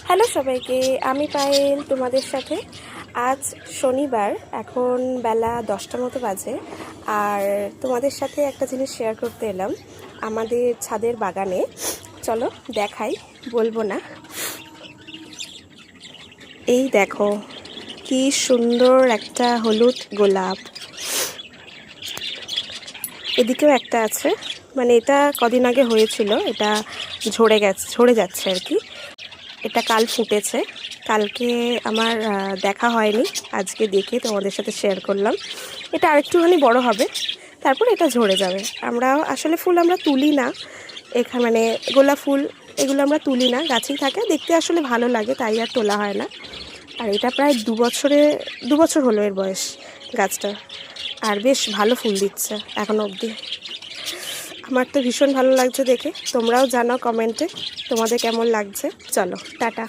Hello সবাইকে, আমি পায়েল তোমাদের সাথে। আজ শনিবার, এখন বেলা 10টা মতো বাজে। আর তোমাদের সাথে একটা জিনিস শেয়ার করতে এলাম আমাদের ছাদের বাগানে। চলো দেখাই, বলবো না। এই দেখো কি সুন্দর একটা হলুদ গোলাপ। এদিকেও একটা আছে, মানে এটা কদিন আগে হয়েছিল, এটা ঝরে যাচ্ছে আর কি। এটা কাল ফুটেছে, কালকে আমার দেখা হয়নি, আজকে দেখে তোমাদের সাথে শেয়ার করলাম। এটা আরেকটুখানি বড় হবে, তারপর এটা ঝরে যাবে। আমরা আসলে ফুল আমরা তুলি না এখানে, মানে গোলাপ ফুল এগুলো আমরা তুলি না, গাছেই থাকে, দেখতে আসলে ভালো লাগে তাই আর তোলা হয় না। আর এটা প্রায় 2 বছর হলো এর বয়স গাছটা, আর বেশ ভালো ফুল দিচ্ছে এখনো অবধি। আমার তো ভীষণ ভালো লাগছে দেখে, তোমরাও জানাও কমেন্টে তোমাদের কেমন লাগছে। চলো টাটা।